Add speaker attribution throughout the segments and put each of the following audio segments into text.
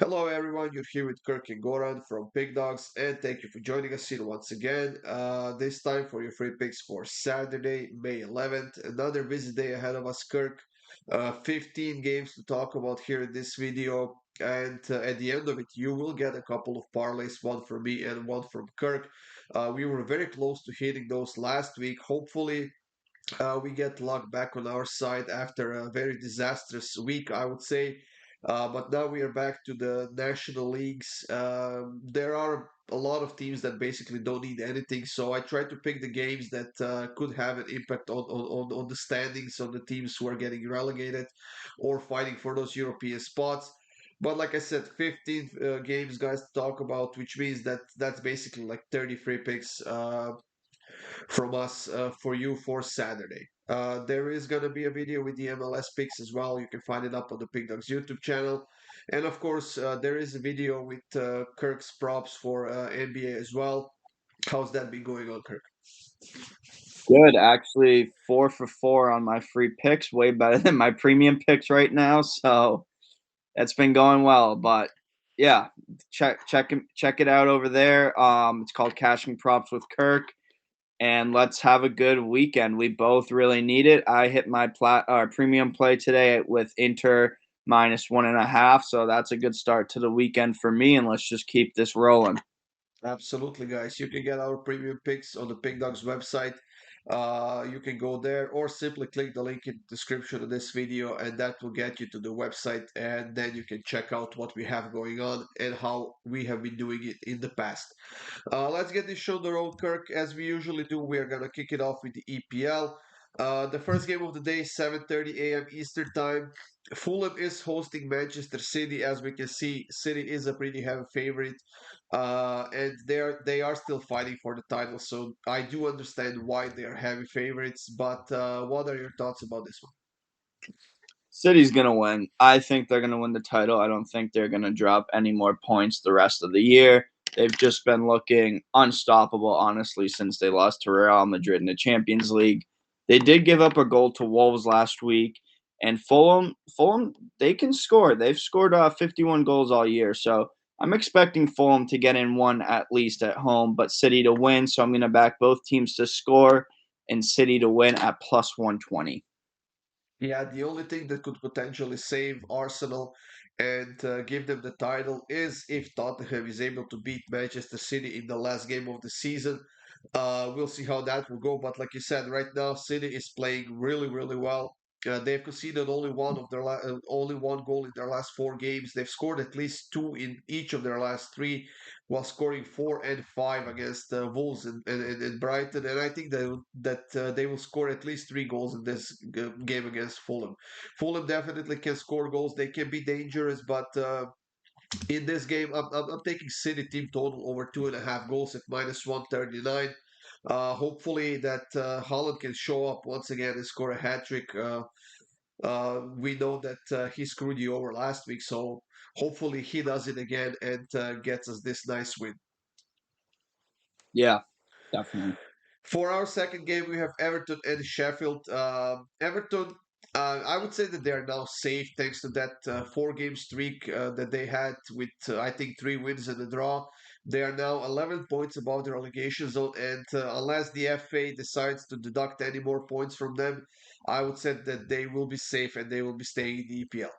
Speaker 1: Hello everyone, you're here with Kirk and Goran from PickDawgz, and thank you for joining us here once again. This time for your free picks for Saturday, May 11th. Another busy day ahead of us, Kirk. 15 games to talk about here in this video, and at the end of it, you will get a couple of parlays, one from me and one from Kirk. We were very close to hitting those last week. Hopefully, we get luck back on our side after a very disastrous week, I would say. But now we are back to the national leagues. There are a lot of teams that basically don't need anything, so I try to pick the games that could have an impact on the standings on the teams who are getting relegated or fighting for those European spots. But like I said, 15 games, guys, to talk about, which means that that's basically like 30 free picks. From us for you for Saturday. There is going to be a video with the MLS picks as well. You can find it up on the PickDawgz YouTube channel. And of course, there is a video with Kirk's props for NBA as well. How's that been going on, Kirk?
Speaker 2: Good, actually, 4 for 4 on my free picks, way better than my premium picks right now. So it's been going well. But yeah, check it out over there. It's called Cashing Props with Kirk, and let's have a good weekend. We both really need it. I hit my premium play today with Inter -1.5, so that's a good start to the weekend for me. And let's just keep this rolling.
Speaker 1: Absolutely, guys. You can get our premium picks on the PickDawgz website. You can go there or simply click the link in the description of this video, and that will get you to the website. And then you can check out what we have going on and how we have been doing it in the past. Let's get this show on the road, Kirk. As we usually do, we are going to kick it off with the EPL. The first game of the day, 7:30 a.m. Eastern Time. Fulham is hosting Manchester City. As we can see, City is a pretty heavy favorite, and they are still fighting for the title. So I do understand why they are heavy favorites. But what are your thoughts about this one?
Speaker 2: City's gonna win. I think they're gonna win the title. I don't think they're gonna drop any more points the rest of the year. They've just been looking unstoppable, honestly, since they lost to Real Madrid in the Champions League. They did give up a goal to Wolves last week, and Fulham, they can score. They've scored 51 goals all year, so I'm expecting Fulham to get in one at least at home, but City to win. So I'm going to back both teams to score and City to win at +120.
Speaker 1: Yeah, the only thing that could potentially save Arsenal and give them the title is if Tottenham is able to beat Manchester City in the last game of the season. We'll see how that will go. But like you said, right now City is playing really, really well. They've conceded only one goal in their last four games. They've scored at least two in each of their last three, while scoring 4 and 5 against Wolves and Brighton. And I think that they will score at least three goals in this game against Fulham. Fulham definitely can score goals. They can be dangerous, but in this game, I'm taking City team total over 2.5 goals at -139. Hopefully that Holland can show up once again and score a hat trick. We know that he screwed you over last week, so hopefully he does it again and gets us this nice win.
Speaker 2: Yeah, definitely.
Speaker 1: For our second game, we have Everton and Sheffield. Everton, I would say that they are now safe thanks to that four-game streak that they had with, I think, 3 wins and a draw. They are now 11 points above the relegation zone, and unless the FA decides to deduct any more points from them, I would say that they will be safe and they will be staying in the EPL.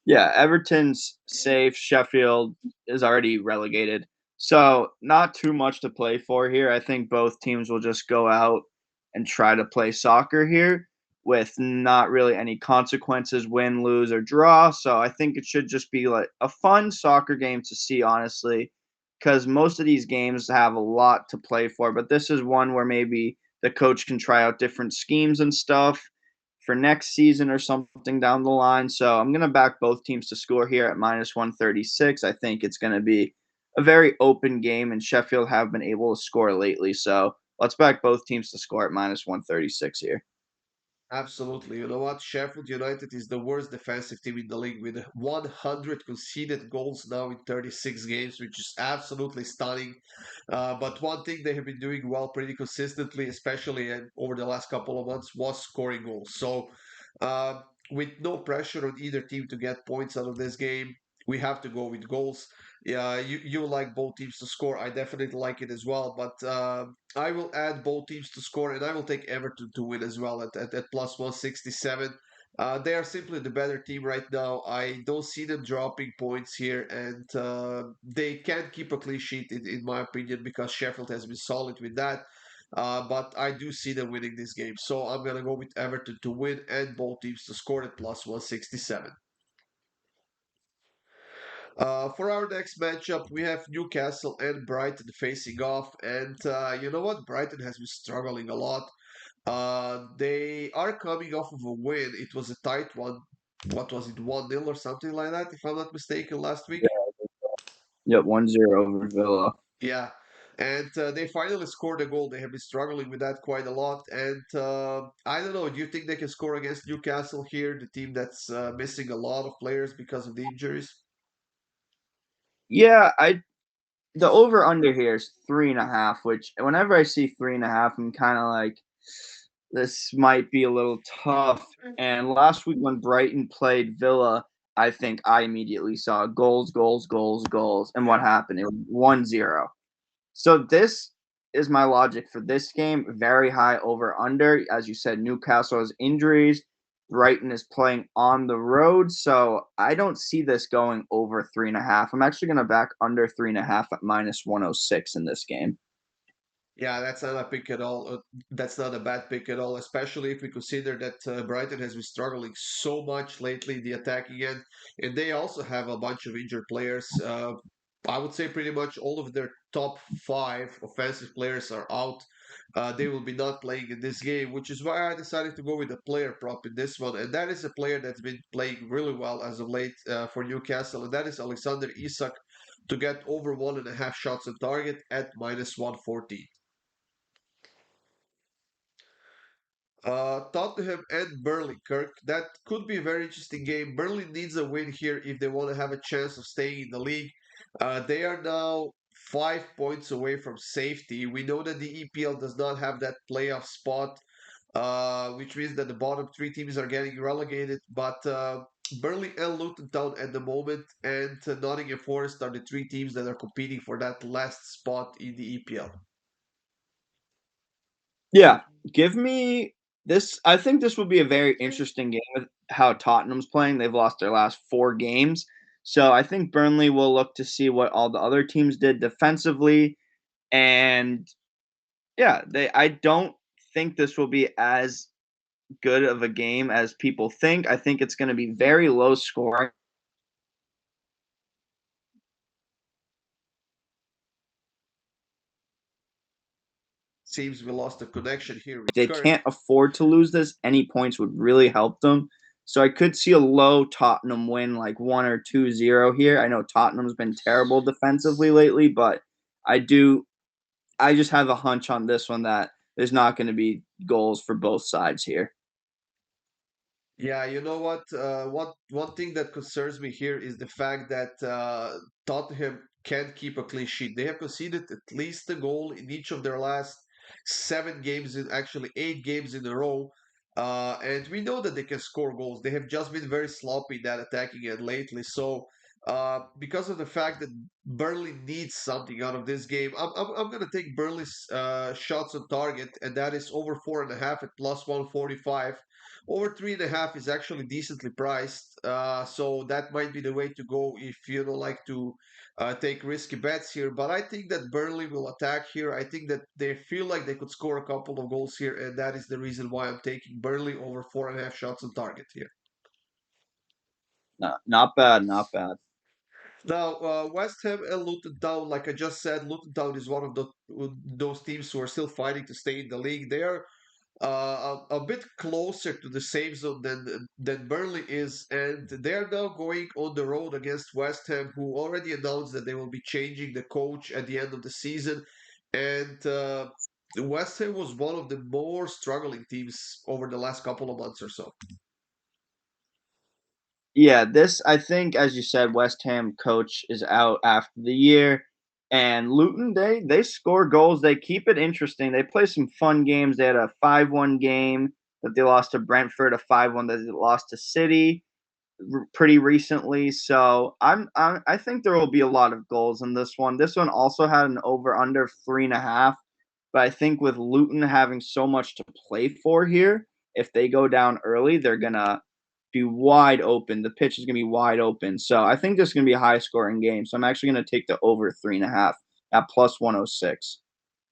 Speaker 2: Yeah, Everton's safe. Sheffield is already relegated. So, not too much to play for here. I think both teams will just go out and try to play soccer here with not really any consequences, win, lose, or draw. So, I think it should just be like a fun soccer game to see, honestly, because most of these games have a lot to play for. But this is one where maybe the coach can try out different schemes and stuff for next season or something down the line. So I'm going to back both teams to score here at -136. I think it's going to be a very open game, and Sheffield have been able to score lately. So let's back both teams to score at -136 here.
Speaker 1: Absolutely. You know what? Sheffield United is the worst defensive team in the league with 100 conceded goals now in 36 games, which is absolutely stunning. But one thing they have been doing well pretty consistently, especially over the last couple of months, was scoring goals. So uh, with no pressure on either team to get points out of this game, we have to go with goals. Yeah, you like both teams to score. I definitely like it as well, but I will add both teams to score, and I will take Everton to win as well at plus 167. They are simply the better team right now. I don't see them dropping points here, and they can keep a clean sheet, in my opinion, because Sheffield has been solid with that. But I do see them winning this game. So I'm going to go with Everton to win and both teams to score at plus 167. For our next matchup, we have Newcastle and Brighton facing off. And you know what? Brighton has been struggling a lot. They are coming off of a win. It was a tight one. What was it, 1-0 or something like that, if I'm not mistaken, last week?
Speaker 2: Yep, 1-0 over Villa.
Speaker 1: Yeah. And they finally scored a goal. They have been struggling with that quite a lot. And I don't know. Do you think they can score against Newcastle here, the team that's missing a lot of players because of the injuries?
Speaker 2: Yeah, the over under here is 3.5, which whenever I see 3.5, I'm kind of like, this might be a little tough. And last week when Brighton played Villa, I think I immediately saw goals, goals, goals, goals. And what
Speaker 1: Yeah.
Speaker 2: happened? It was 1-0. So this is my logic for this game. Very high over under. As you said, Newcastle has injuries. Brighton is playing on the road. So I don't see this going over 3.5. I'm actually going to back under 3.5 at minus 106 in this game.
Speaker 1: Yeah, that's not a pick at all. That's not a bad pick at all, especially if we consider that Brighton has been struggling so much lately in the attacking end, and they also have a bunch of injured players. I would say pretty much all of their top five offensive players are out. They will be not playing in this game, which is why I decided to go with a player prop in this one, and that is a player that's been playing really well as of late for Newcastle, and that is Alexander Isak to get over 1.5 shots on target at minus 114. Tottenham and Burnley, Kirk. That could be a very interesting game. Burnley needs a win here if they want to have a chance of staying in the league. They are now 5 points away from safety. We know that the EPL does not have that playoff spot, which means that the bottom three teams are getting relegated. But Burnley and Luton Town at the moment, and Nottingham Forest are the three teams that are competing for that last spot in the EPL.
Speaker 2: Yeah, give me this. I think this will be a very interesting game with how Tottenham's playing. They've lost their last 4 games. So I think Burnley will look to see what all the other teams did defensively. And yeah, I don't think this will be as good of a game as people think. I think it's going to be very low scoring.
Speaker 1: Seems we lost the connection here with
Speaker 2: They
Speaker 1: Kirk.
Speaker 2: can't afford to lose this. Any points would really help them. So I could see a low Tottenham win, like 1 or 2-0 here. I know Tottenham's been terrible defensively lately, but I do I just have a hunch on this one that there's not going to be goals for both sides here.
Speaker 1: Yeah, you know what? One thing that concerns me here is the fact that Tottenham can't keep a clean sheet. They have conceded at least a goal in each of their last 7 games, in actually 8 games in a row. And we know that they can score goals. They have just been very sloppy in that attacking end lately. So, because of the fact that Burnley needs something out of this game, I'm going to take Burnley's shots on target, and that is over 4.5 at plus 145. Over 3.5 is actually decently priced, so that might be the way to go if you don't like to take risky bets here. But I think that Burnley will attack here. I think that they feel like they could score a couple of goals here, and that is the reason why I'm taking Burnley over 4.5 shots on target here.
Speaker 2: No, not bad, not bad.
Speaker 1: Now, West Ham and Luton Town, like I just said, Luton Town is one of those teams who are still fighting to stay in the league. They are a bit closer to the safe zone than Burnley is, and they're now going on the road against West Ham, who already announced that they will be changing the coach at the end of the season. And West Ham was one of the more struggling teams over the last couple of months or so.
Speaker 2: Yeah, this I think, as you said, West Ham coach is out after the year, and Luton they score goals. They keep it interesting. They play some fun games. They had a 5-1 game that they lost to Brentford, a 5-1 that they lost to City pretty recently. So I think there will be a lot of goals in this one. This one also had an over under 3.5, but I think with Luton having so much to play for here, if they go down early, they're gonna be wide open. The pitch is gonna be wide open. So I think this is gonna be a high scoring game. So I'm actually gonna take the over 3.5 at plus 106.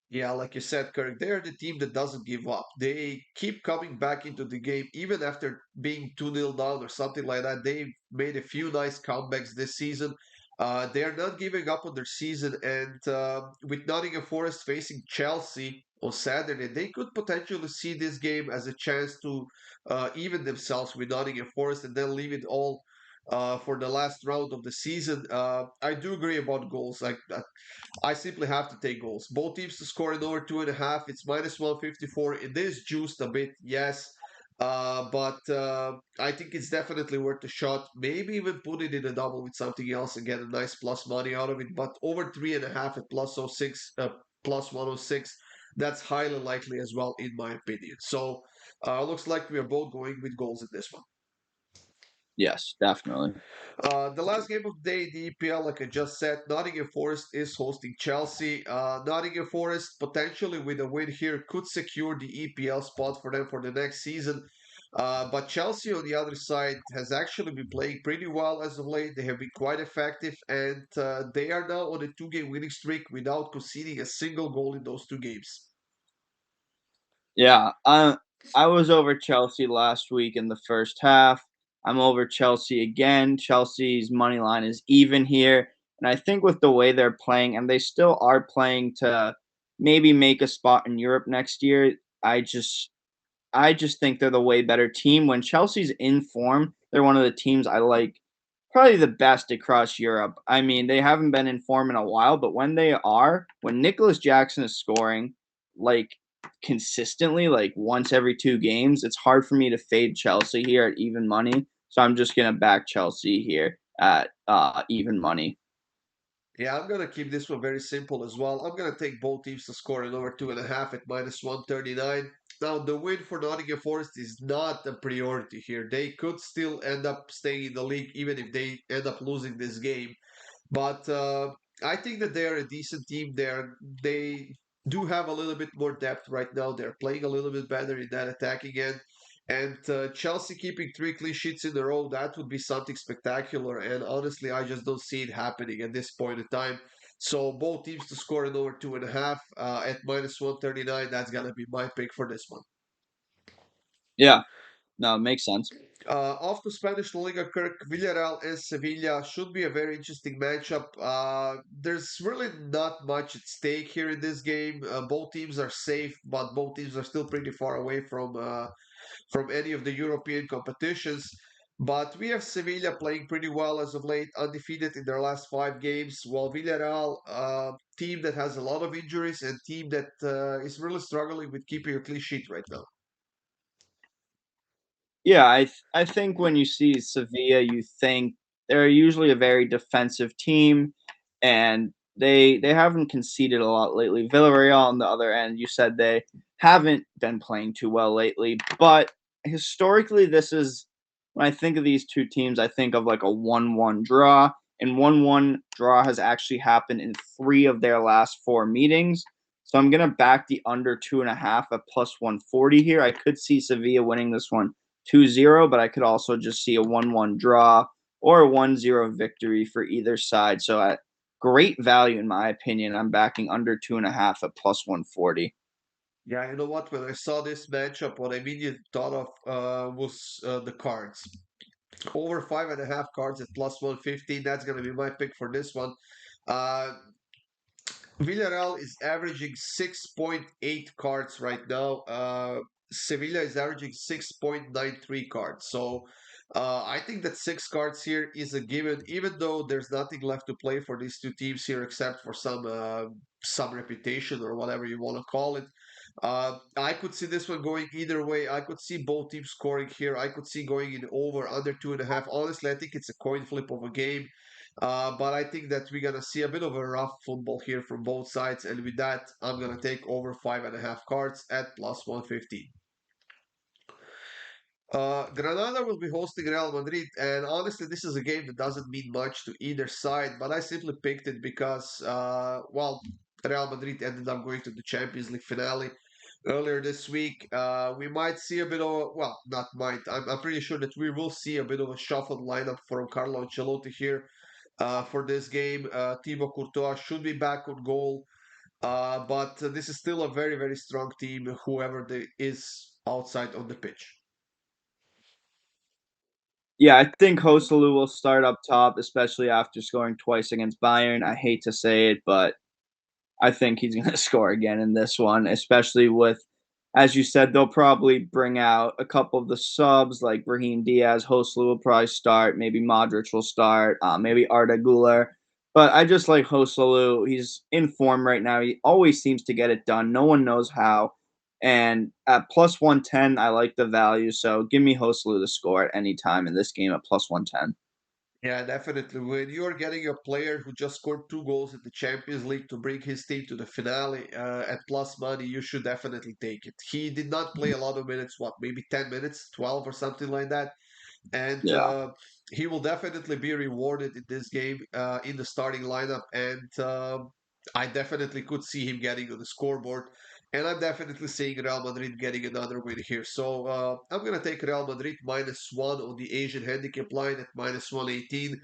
Speaker 1: Yeah, like you said, Kirk, they're the team that doesn't give up. They keep coming back into the game, even after being 2-0 down or something like that. They've made a few nice comebacks this season. They are not giving up on their season. And with Nottingham Forest facing Chelsea on Saturday, they could potentially see this game as a chance to even themselves with Nottingham Forest and then leave it all for the last round of the season. I do agree about goals. Like I simply have to take goals. Both teams to score in over 2.5. It's minus 154. It is juiced a bit, yes. But I think it's definitely worth a shot. Maybe even put it in a double with something else and get a nice plus money out of it. But over 3.5 at plus 06, plus 106, that's highly likely as well, in my opinion. So looks like we are both going with goals in this one.
Speaker 2: Yes, definitely.
Speaker 1: The last game of the day, the EPL, like I just said, Nottingham Forest is hosting Chelsea. Nottingham Forest, potentially with a win here, could secure the EPL spot for them for the next season. But Chelsea, on the other side, has actually been playing pretty well as of late. They have been quite effective, and they are now on a two-game winning streak without conceding a single goal in those two games.
Speaker 2: Yeah, I was over Chelsea last week in the first half. I'm over Chelsea again. Chelsea's money line is even here, and I think with the way they're playing, and they still are playing to maybe make a spot in Europe next year. I just think they're the way better team. When Chelsea's in form, they're one of the teams I like probably the best across Europe. I mean, they haven't been in form in a while, but when they are, when Nicholas Jackson is scoring like consistently, like once every 2 games, it's hard for me to fade Chelsea here at even money. So I'm just gonna back Chelsea here at even money.
Speaker 1: Yeah, I'm gonna keep this one very simple as well. I'm gonna take both teams to score in over 2.5 at minus 139. Now, the win for Nottingham Forest is not a priority here. They could still end up staying in the league even if they end up losing this game. But I think that they are a decent team. They do have a little bit more depth right now. They're playing a little bit better in that attacking end. And Chelsea keeping three clean sheets in a row, that would be something spectacular. And honestly, I just don't see it happening at this point in time. So both teams to score in over 2.5 at minus 139. That's gonna be my pick for this one.
Speaker 2: Yeah, no, it makes sense.
Speaker 1: Off to Spanish La Liga, Kirk, Villarreal and Sevilla should be a very interesting matchup. There's really not much at stake here in this game. Both teams are safe, but both teams are still pretty far away from any of the European competitions. But we have Sevilla playing pretty well as of late, undefeated in their last 5 games, while Villarreal, team that has a lot of injuries and team that is really struggling with keeping a clean sheet right now.
Speaker 2: Yeah, I think when you see Sevilla, you think they're usually a very defensive team, and they haven't conceded a lot lately. Villarreal on the other end, you said they haven't been playing too well lately, but historically, this is when I think of these two teams, I think of like a 1-1 draw, and 1-1 draw has actually happened in 3 of their last 4 meetings. So I'm gonna back the under 2.5 at plus 140 here. I could see Sevilla winning this one 2-0, but I could also just see a 1-1 draw or a 1-0 victory for either side. So at great value, in my opinion, I'm backing under 2.5 at plus 140.
Speaker 1: Yeah, you know what? When I saw this matchup, what I immediately thought of was the cards. Over 5.5 cards at plus 115. That's going to be my pick for this one. Uh, Villarreal is averaging 6.8 cards right now. Sevilla is averaging 6.93 cards. So I think that 6 cards here is a given, even though there's nothing left to play for these two teams here except for some reputation or whatever you want to call it. I could see this one going either way. I could see both teams scoring here. I could see going in over under 2.5. Honestly, I think it's a coin flip of a game. But I think that we're gonna see a bit of a rough football here from both sides, and with that, I'm gonna take over 5.5 cards at plus 115. Granada will be hosting Real Madrid, and honestly, this is a game that doesn't mean much to either side, but I simply picked it because, well, Real Madrid ended up going to the Champions League finale earlier this week. We might see a bit of, well, not might, I'm pretty sure that we will see a bit of a shuffled lineup from Carlo Ancelotti here for this game. Thibaut Courtois should be back on goal, but this is still a very, very strong team, whoever is outside on the pitch.
Speaker 2: Yeah, I think Joselu will start up top, especially after scoring twice against Bayern. I hate to say it, but I think he's going to score again in this one, especially with, as you said, they'll probably bring out a couple of the subs like Raheem Diaz. Joselu will probably start. Maybe Modric will start. Maybe Arda Güler. But I just like Joselu. He's in form right now. He always seems to get it done. No one knows how. And at plus 110, I like the value. So give me Joselu to score at any time in this game at plus 110.
Speaker 1: Yeah, definitely. When you're getting a player who just scored 2 goals in the Champions League to bring his team to the finale at plus money, you should definitely take it. He did not play a lot of minutes, what, maybe 10 minutes, 12 or something like that. And
Speaker 2: Yeah.
Speaker 1: he will definitely be rewarded in this game in the starting lineup. And I definitely could see him getting on the scoreboard. And I'm definitely seeing Real Madrid getting another win here. So I'm going to take Real Madrid -1 on the Asian handicap line at -118.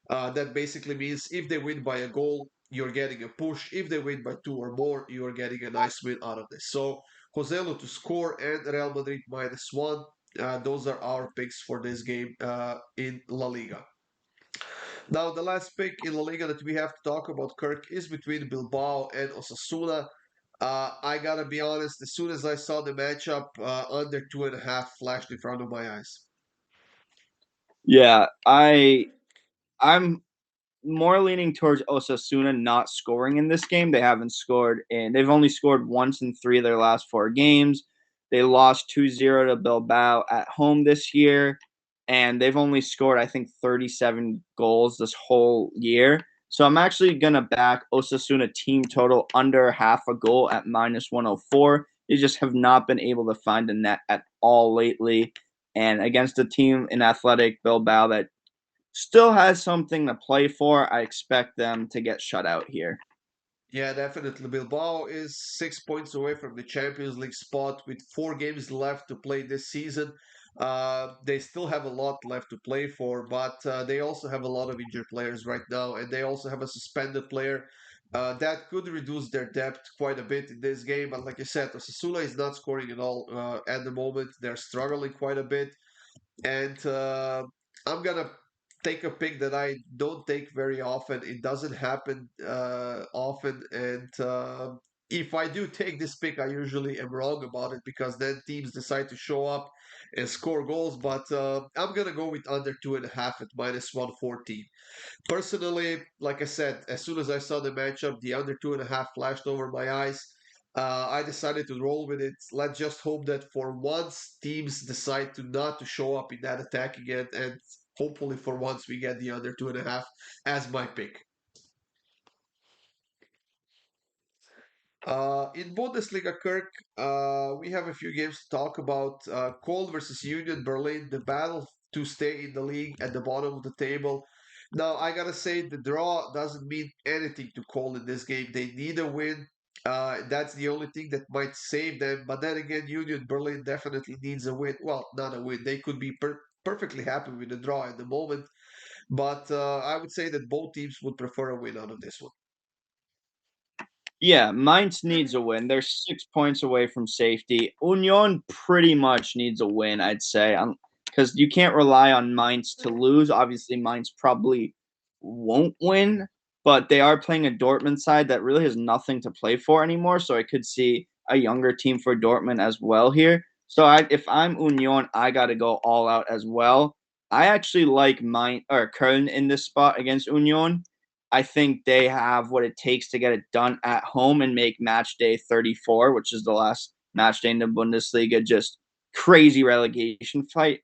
Speaker 1: That basically means if they win by a goal, you're getting a push. If they win by two or more, you're getting a nice win out of this. So Joselu to score and Real Madrid -1. Those are our picks for this game in La Liga. Now, the last pick in La Liga that we have to talk about, Kirk, is between Bilbao and Osasuna. I gotta be honest, as soon as I saw the matchup, under 2.5 flashed in front of my eyes.
Speaker 2: Yeah, I'm more leaning towards Osasuna not scoring in this game. They've only scored once in 3 of their last 4 games. They lost 2-0 to Bilbao at home this year, and they've only scored, I think, 37 goals this whole year. So I'm actually gonna back Osasuna team total under half a goal at -104. They just have not been able to find a net at all lately. And against a team in Athletic Bilbao that still has something to play for. I expect them to get shut out here.
Speaker 1: Yeah, definitely. Bilbao is 6 points away from the Champions League spot with 4 games left to play this season. They still have a lot left to play for, but they also have a lot of injured players right now, and they also have a suspended player that could reduce their depth quite a bit in this game. But like I said, Osasuna is not scoring at all at the moment. They're struggling quite a bit. And I'm gonna take a pick that I don't take very often. It doesn't happen often, and if I do take this pick, I usually am wrong about it because then teams decide to show up and score goals. But I'm gonna go with under 2.5 at -114. Personally, like I said, as soon as I saw the matchup, the under 2.5 flashed over my eyes. I decided to roll with it. Let's just hope that for once teams decide to not to show up in that attack again, and hopefully for once we get the under 2.5 as my pick. In Bundesliga, Kirk, we have a few games to talk about. Köln versus Union Berlin, the battle to stay in the league at the bottom of the table. Now, I gotta say, the draw doesn't mean anything to Köln in this game. They need a win. That's the only thing that might save them. But then again, Union Berlin definitely needs a win. Well, not a win. They could be perfectly happy with the draw at the moment. But I would say that both teams would prefer a win out of this one.
Speaker 2: Yeah, Mainz needs a win. They're 6 points away from safety. Union pretty much needs a win, I'd say, because you can't rely on Mainz to lose. Obviously, Mainz probably won't win, but they are playing a Dortmund side that really has nothing to play for anymore. So I could see a younger team for Dortmund as well here. So if I'm Union, I got to go all out as well. I actually like Mainz or Köln in this spot against Union. I think they have what it takes to get it done at home and make match day 34, which is the last match day in the Bundesliga, just crazy relegation fight.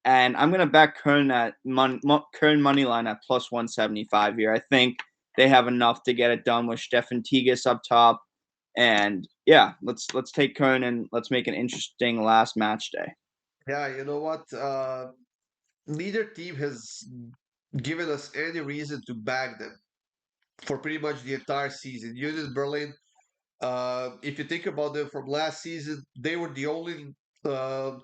Speaker 2: And I'm going to back Köln at Köln money line at plus 175 here. I think they have enough to get it done with Stefan Tigges up top. And yeah, let's take Köln and let's make an interesting last match day.
Speaker 1: Yeah, you know what? Neither team has given us any reason to back them for pretty much the entire season. Union Berlin, if you think about them from last season, they were the only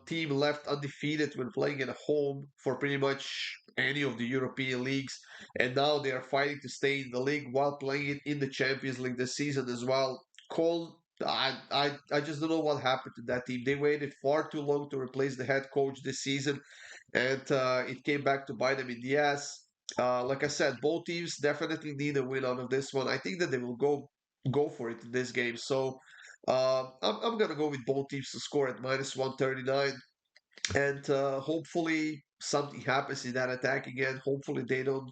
Speaker 1: team left undefeated when playing at home for pretty much any of the European leagues, and now they are fighting to stay in the league while playing it in the Champions League this season as well. Cole, I just don't know what happened to that team. They waited far too long to replace the head coach this season, and it came back to bite them in the ass. Like I said, both teams definitely need a win out of this one. I think that they will go for it in this game. So I'm gonna go with both teams to score at minus 139, and hopefully something happens in that attack again. Hopefully they don't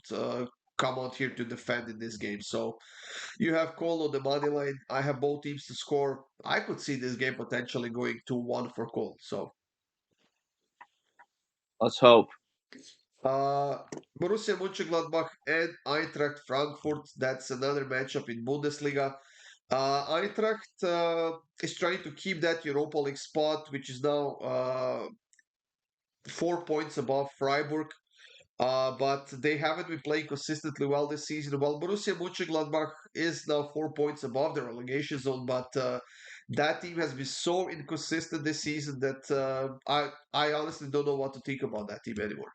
Speaker 1: come out here to defend in this game. So you have Cole on the money line. I have both teams to score. I could see this game potentially going 2-1 for Cole. So
Speaker 2: Let's hope.
Speaker 1: Uh, Borussia Mönchengladbach and Eintracht Frankfurt. That's another matchup in Bundesliga. Eintracht is trying to keep that Europa League spot, which is now 4 points above Freiburg. But they haven't been playing consistently well this season. Well, Borussia Mönchengladbach is now 4 points above the relegation zone, but that team has been so inconsistent this season that I honestly don't know what to think about that team anymore.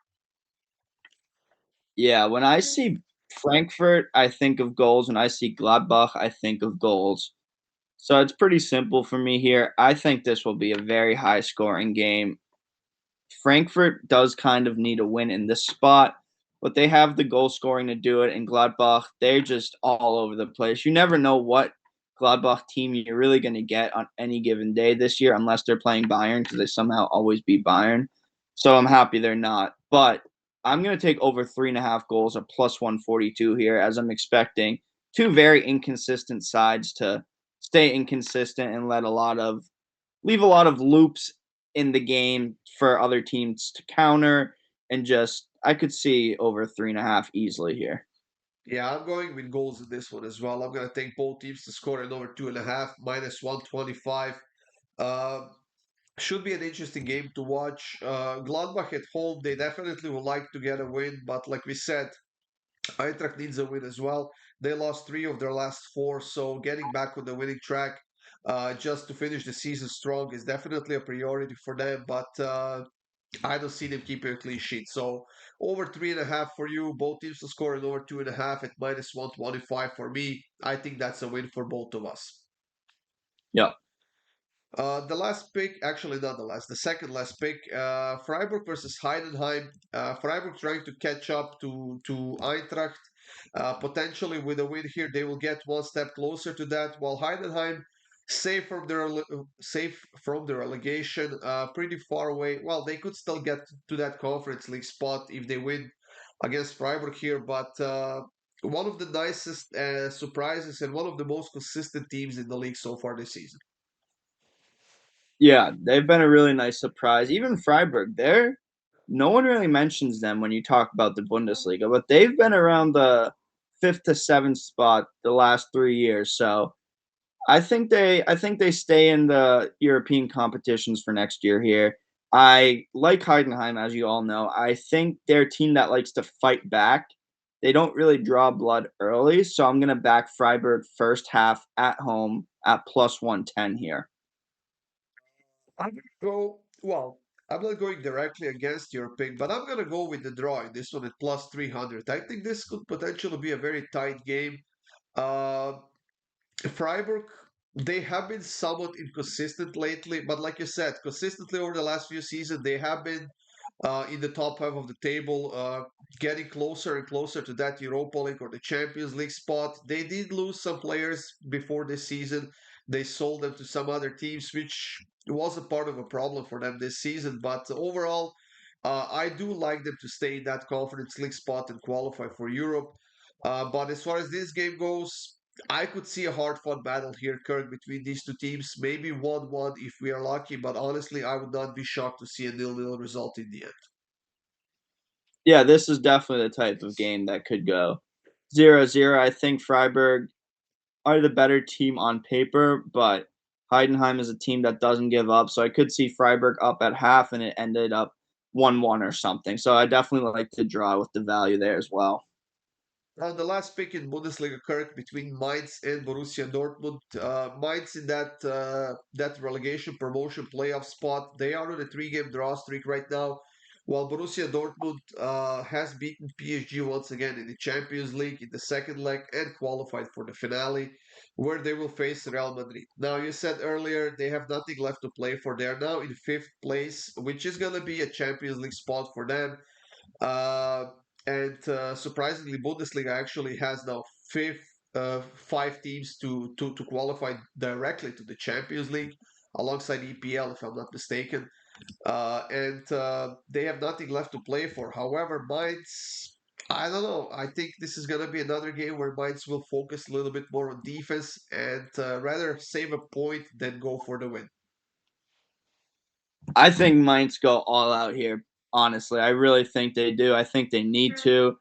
Speaker 2: Yeah, when I see Frankfurt, I think of goals. When I see Gladbach, I think of goals. So it's pretty simple for me here. I think this will be a very high scoring game. Frankfurt does kind of need a win in this spot, but they have the goal scoring to do it. And Gladbach, they're just all over the place. You never know what Gladbach team you're really going to get on any given day this year, unless they're playing Bayern, because they somehow always beat Bayern. So I'm happy they're not. But I'm going to take over 3.5 goals or plus 142 here, as I'm expecting two very inconsistent sides to stay inconsistent and leave a lot of loops in the game for other teams to counter, and just I could see over 3.5 easily here.
Speaker 1: Yeah, I'm going with goals in this one as well. I'm going to take both teams to score at over 2.5, minus 125. Uh, should be an interesting game to watch. Gladbach at home, they definitely would like to get a win, but like we said, Eintracht needs a win as well. They lost three of their last four, so getting back on the winning track just to finish the season strong is definitely a priority for them. But I don't see them keeping a clean sheet. So over 3.5 for you, both teams to score and over 2.5 at minus 125 for me. I think that's a win for both of us.
Speaker 2: Yeah.
Speaker 1: The last pick, actually not the last, the second last pick, Freiburg versus Heidenheim. Freiburg trying to catch up to Eintracht. Potentially with a win here, they will get one step closer to that. While Heidenheim, safe from the relegation, pretty far away. Well, they could still get to that Conference League spot if they win against Freiburg here, but one of the nicest surprises and one of the most consistent teams in the league so far this season.
Speaker 2: Yeah, they've been a really nice surprise. Even Freiburg, they're no one really mentions them when you talk about the Bundesliga, but they've been around the fifth to seventh spot the last 3 years. So I think they stay in the European competitions for next year here. I like Heidenheim, as you all know. I think they're a team that likes to fight back. They don't really draw blood early, so I'm gonna back Freiburg first half at home at plus 110 here.
Speaker 1: I'm gonna go. Well, I'm not going directly against your pick, but I'm gonna go with the draw in this one at plus 300. I think this could potentially be a very tight game. Uh, Freiburg, they have been somewhat inconsistent lately, but like you said, consistently over the last few seasons, they have been in the top half of the table, getting closer and closer to that Europa League or the Champions League spot. They did lose some players before this season. They sold them to some other teams, which was a part of a problem for them this season. But overall, I do like them to stay in that Conference League spot and qualify for Europe. But as far as this game goes, I could see a hard fought battle here, Kirk, between these two teams. Maybe 1-1 if we are lucky, but honestly, I would not be shocked to see a 0-0 result in the end.
Speaker 2: Yeah, this is definitely the type of game that could go 0-0. I think Freiburg are the better team on paper, but Heidenheim is a team that doesn't give up, so I could see Freiburg up at half, and it ended up 1-1 or something. So I definitely like to draw with the value there as well.
Speaker 1: The last pick in Bundesliga, Kirk, between Mainz and Borussia Dortmund. Mainz in that relegation promotion playoff spot. They are on a three-game draw streak right now, while Borussia Dortmund has beaten PSG once again in the Champions League in the second leg and qualified for the finale, where they will face Real Madrid. Now, you said earlier they have nothing left to play for. They are now in fifth place, which is going to be a Champions League spot for them. Uh, and surprisingly, Bundesliga actually has now five teams to qualify directly to the Champions League alongside EPL, if I'm not mistaken. And they have nothing left to play for. However, Mainz, I don't know. I think this is going to be another game where Mainz will focus a little bit more on defense and rather save a point than go for the win.
Speaker 2: I think Mainz go all out here. Honestly, I really think they do. I think they need to.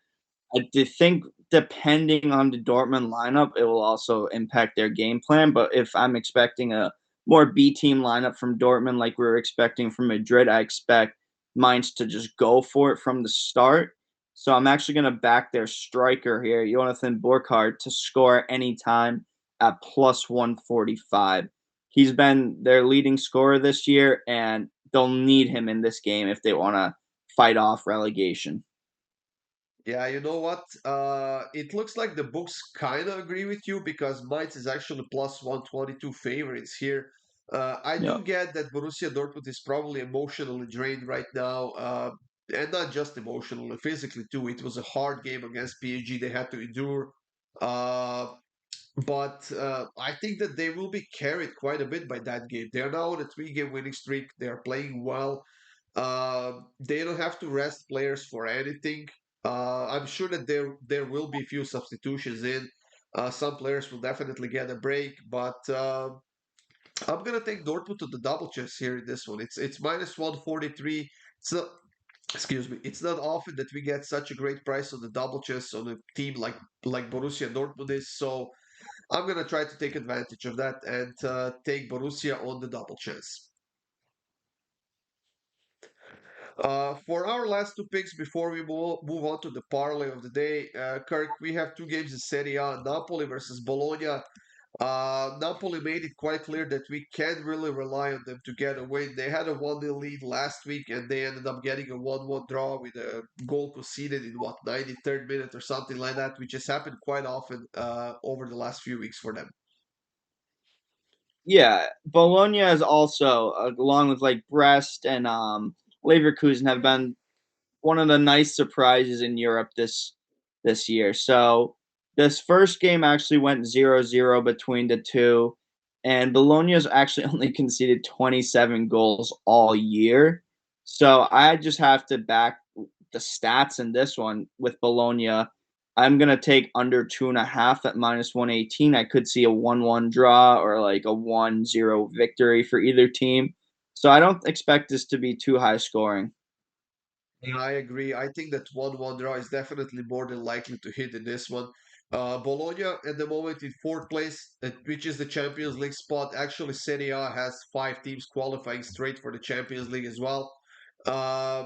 Speaker 2: I do think depending on the Dortmund lineup, it will also impact their game plan. But if I'm expecting a more B team lineup from Dortmund, like we were expecting from Madrid, I expect Mainz to just go for it from the start. So I'm actually going to back their striker here, Jonathan Burkhardt, to score anytime at plus 145. He's been their leading scorer this year, and they'll need him in this game if they want to fight off relegation.
Speaker 1: Yeah, you know what? It looks like the books kind of agree with you because Mainz is actually plus 122 favorites here. I
Speaker 2: Yeah.
Speaker 1: do get that Borussia Dortmund is probably emotionally drained right now, and not just emotionally, physically too. It was a hard game against PSG they had to endure. Uh, but I think that they will be carried quite a bit by that game. They are now on a three-game winning streak. They are playing well. They don't have to rest players for anything. I'm sure that there will be a few substitutions in. Some players will definitely get a break, but I'm gonna take Dortmund to the double chance here in this one. It's minus 143. It's not, excuse me. It's not often that we get such a great price on the double chess on a team like Borussia Dortmund is. So I'm gonna try to take advantage of that and take Borussia on the double chance. For our last two picks before we move on to the parlay of the day, Kirk, we have two games in Serie A, Napoli versus Bologna. Napoli made it quite clear that we can't really rely on them to get a win. They had a 1-0 lead last week and they ended up getting a 1-1 draw with a goal conceded in what, 93rd minute or something like that, which has happened quite often over the last few weeks for them.
Speaker 2: Yeah, Bologna is also, along with like Brest and Leverkusen, have been one of the nice surprises in Europe this year. So this first game actually went 0-0 between the two, and Bologna's actually only conceded 27 goals all year. So I just have to back the stats in this one with Bologna. I'm gonna take under 2.5 at minus 118. I could see a 1-1 draw or like a 1-0 victory for either team. So I don't expect this to be too high scoring.
Speaker 1: I agree. I think that 1-1 draw is definitely more than likely to hit in this one. Bologna at the moment in fourth place, which is the Champions League spot. Actually, Serie A has five teams qualifying straight for the Champions League as well. Uh,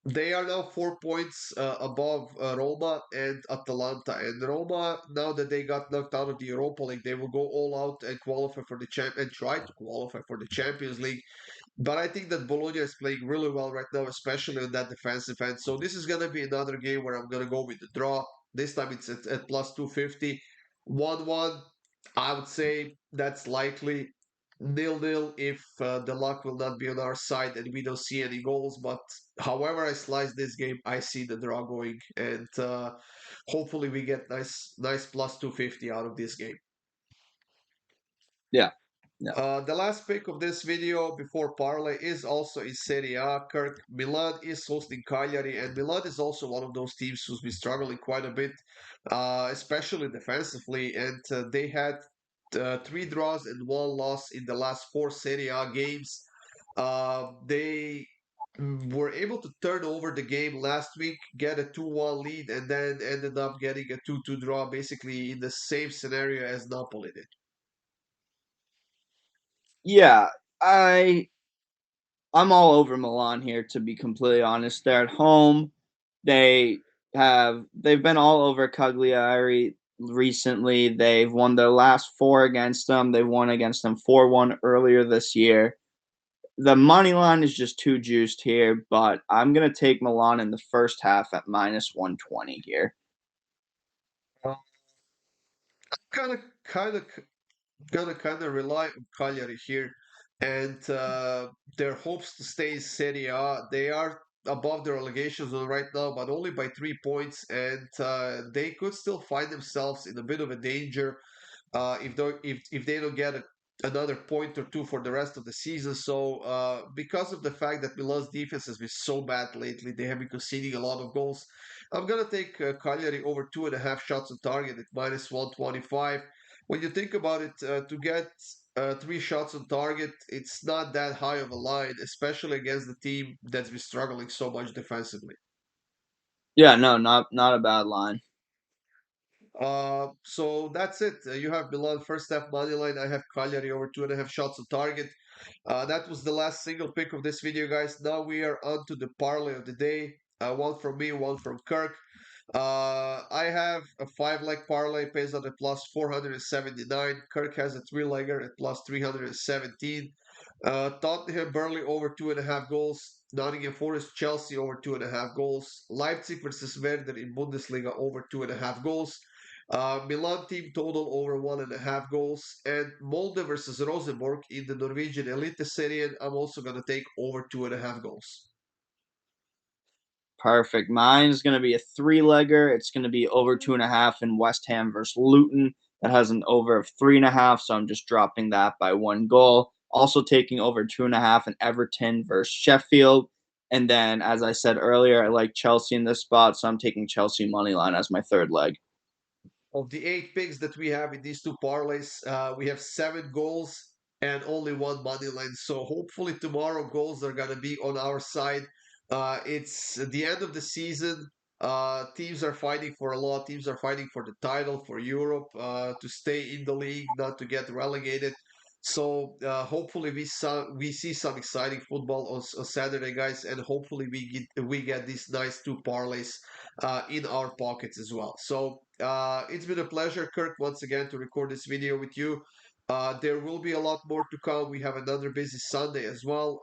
Speaker 1: they are now 4 points above Roma and Atalanta. And Roma, now that they got knocked out of the Europa League, they will go all out and qualify for the champ and try to qualify for the Champions League. But I think that Bologna is playing really well right now, especially on that defensive end. So this is gonna be another game where I'm gonna go with the draw. This time it's at plus 250. 1-1, I would say that's likely. 0-0 if the luck will not be on our side and we don't see any goals. But however I slice this game, I see the draw going, and hopefully we get nice plus 250 out of this game.
Speaker 2: Yeah. Yeah.
Speaker 1: The last pick of this video before parlay is also in Serie A. Kirk, Milan is hosting Cagliari, and Milan is also one of those teams who's been struggling quite a bit, especially defensively. And they had three draws and one loss in the last four Serie A games. They were able to turn over the game last week, get a 2-1 lead, and then ended up getting a 2-2 draw, basically in the same scenario as Napoli did.
Speaker 2: Yeah, I I'm all over Milan here, to be completely honest. They're at home. They've been all over Cagliari recently. They've won their last four against them. They won against them 4-1 earlier this year. The money line is just too juiced here, but I'm gonna take Milan in the first half at minus 120 here.
Speaker 1: Kind of, kind of, gonna rely on Cagliari here, and their hopes to stay in Serie A. They are above the relegation zone right now, but only by 3 points, and they could still find themselves in a bit of a danger if they don't get another point or two for the rest of the season. So because of the fact that Milan's defense has been so bad lately, they have been conceding a lot of goals. I'm gonna take Cagliari over 2.5 shots on target at minus 125. When you think about it, to get 3 shots on target, it's not that high of a line, especially against the team that's been struggling so much defensively.
Speaker 2: Yeah, no, not a bad line.
Speaker 1: So that's it. You have Milan first half money line. I have Cagliari over 2.5 shots on target. That was the last single pick of this video, guys. Now we are on to the parlay of the day. One from me, one from Kirk. I have a 5 leg parlay pays out at plus 479. Kirk has a 3 legger at plus 317. Tottenham Burnley over 2.5 goals. Nottingham Forest Chelsea over 2.5 goals. Leipzig versus Werder in Bundesliga over 2.5 goals. Milan team total over 1.5 goals. And Molde versus Rosenborg in the Norwegian Elite Serie. I'm also going to take over 2.5 goals.
Speaker 2: Perfect. Mine's going to be a three-legger. It's going to be over 2.5 in West Ham versus Luton. That has an over of 3.5, so I'm just dropping that by 1 goal. Also taking over 2.5 in Everton versus Sheffield. And then, as I said earlier, I like Chelsea in this spot, so I'm taking Chelsea money line as my third leg.
Speaker 1: Of the 8 picks that we have in these two parlays, we have 7 goals and only one money line. So hopefully tomorrow goals are gonna be on our side. It's the end of the season. Teams are fighting for a lot. Teams are fighting for the title for Europe to stay in the league, not to get relegated. So hopefully we see some exciting football on Saturday, guys, and hopefully we get these nice two parlays in our pockets as well. So it's been a pleasure, Kirk, once again to record this video with you. There will be a lot more to come. We have another busy Sunday as well.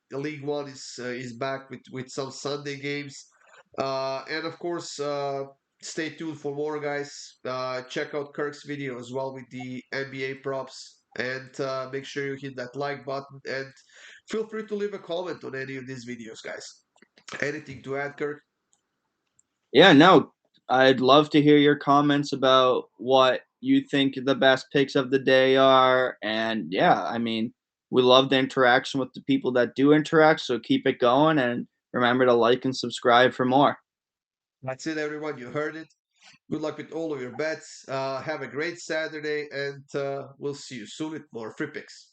Speaker 1: The League One is back with some Sunday games, and of course, stay tuned for more, guys. Check out Kirk's video as well with the NBA props, and make sure you hit that like button and feel free to leave a comment on any of these videos, guys. Anything to add, Kirk?
Speaker 2: Yeah, no, I'd love to hear your comments about what you think the best picks of the day are. And yeah, I mean, we love the interaction with the people that do interact. So keep it going and remember to like and subscribe for more.
Speaker 1: That's it, everyone. You heard it. Good luck with all of your bets. Have a great Saturday, and we'll see you soon with more free picks.